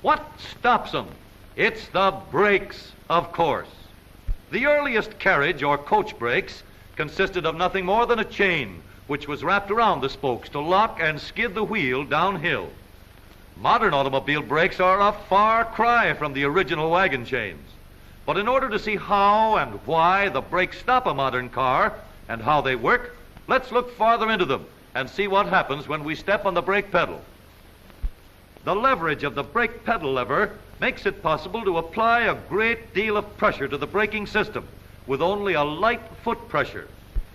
What stops them? It's the brakes, of course. The earliest carriage or coach brakes consisted of nothing more than a chain which was wrapped around the spokes to lock and skid the wheel downhill. Modern automobile brakes are a far cry from the original wagon chains. But in order to see how and why the brakes stop a modern car and how they work, let's look farther into them and see what happens when we step on the brake pedal. The leverage of the brake pedal lever makes it possible to apply a great deal of pressure to the braking system with only a light foot pressure.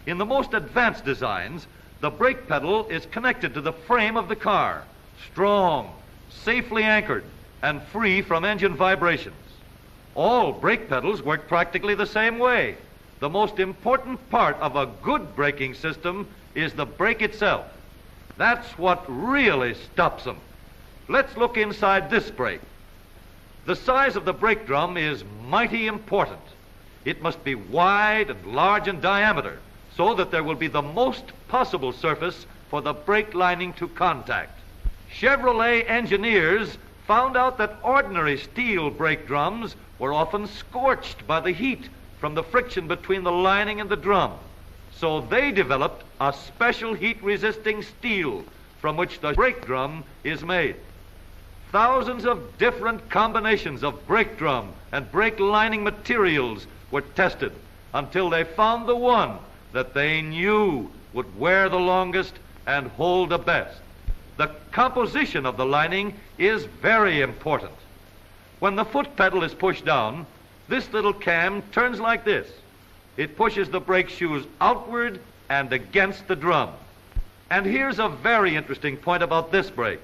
In the most advanced designs, the brake pedal is connected to the frame of the car, strong, safely anchored, and free from engine vibrations. All brake pedals work practically the same way. The most important part of a good braking system is the brake itself. That's what really stops them. Let's look inside this brake. The size of the brake drum is mighty important. It must be wide and large in diameter so that there will be the most possible surface for the brake lining to contact. Chevrolet engineers found out that ordinary steel brake drums were often scorched by the heat from the friction between the lining and the drum. So they developed a special heat-resisting steel from which the brake drum is made. Thousands of different combinations of brake drum and brake lining materials were tested until they found the one that they knew would wear the longest and hold the best. The composition of the lining is very important. When the foot pedal is pushed down, this little cam turns like this. It pushes the brake shoes outward and against the drum. And here's a very interesting point about this brake.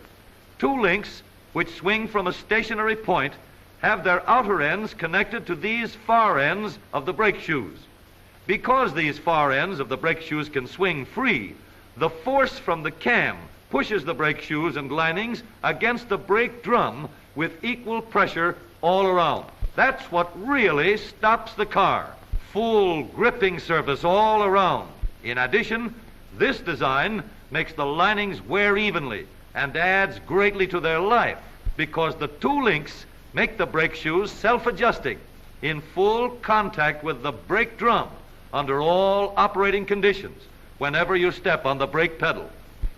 Two links which swing from a stationary point have their outer ends connected to these far ends of the brake shoes. Because these far ends of the brake shoes can swing free, the force from the cam pushes the brake shoes and linings against the brake drum with equal pressure all around. That's what really stops the car. Full gripping surface all around. In addition, this design makes the linings wear evenly and adds greatly to their life because the two links make the brake shoes self-adjusting in full contact with the brake drum under all operating conditions whenever you step on the brake pedal.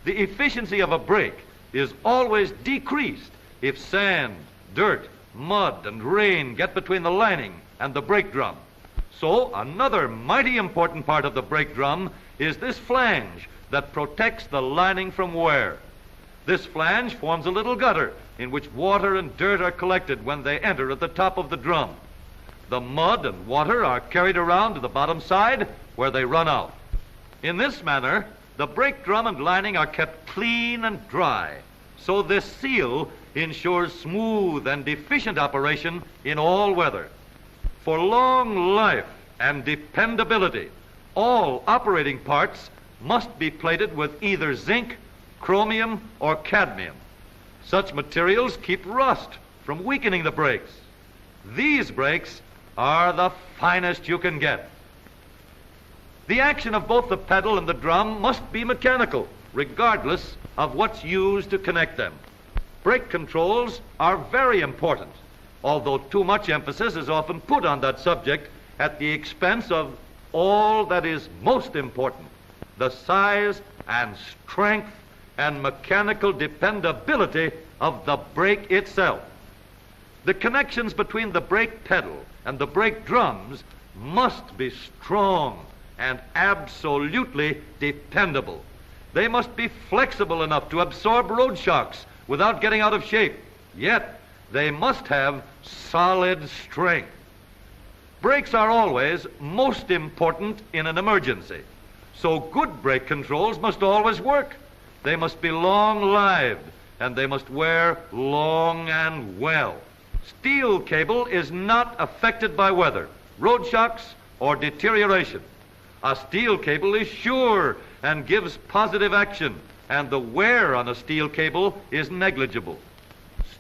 The efficiency of a brake is always decreased if sand, dirt, mud, and rain get between the lining and the brake drum. So another mighty important part of the brake drum is this flange that protects the lining from wear. This flange forms a little gutter in which water and dirt are collected when they enter at the top of the drum. The mud and water are carried around to the bottom side where they run out. In this manner, the brake drum and lining are kept clean and dry, so this seal ensures smooth and efficient operation in all weather. For long life and dependability, all operating parts must be plated with either zinc, chromium, or cadmium. Such materials keep rust from weakening the brakes. These brakes are the finest you can get. The action of both the pedal and the drum must be mechanical, regardless of what's used to connect them. Brake controls are very important, although too much emphasis is often put on that subject at the expense of all that is most important, the size and strength and mechanical dependability of the brake itself. The connections between the brake pedal and the brake drums must be strong and absolutely dependable. They must be flexible enough to absorb road shocks without getting out of shape, yet they must have solid strength. Brakes are always most important in an emergency, so good brake controls must always work. They must be long-lived, and they must wear long and well. Steel cable is not affected by weather, road shocks, or deterioration. A steel cable is sure and gives positive action, and the wear on a steel cable is negligible.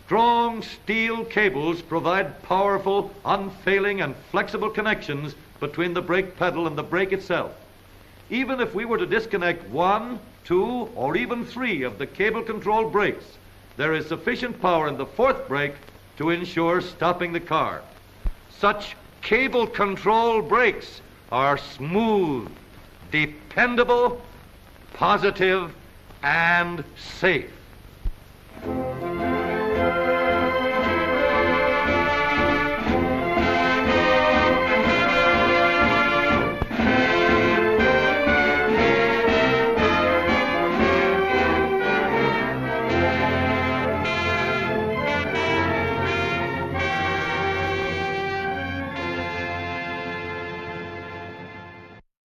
Strong steel cables provide powerful, unfailing, and flexible connections between the brake pedal and the brake itself. Even if we were to disconnect 1, 2, or even 3 of the cable-controlled brakes, there is sufficient power in the fourth brake to ensure stopping the car. Such cable control brakes are smooth, dependable, positive, and safe.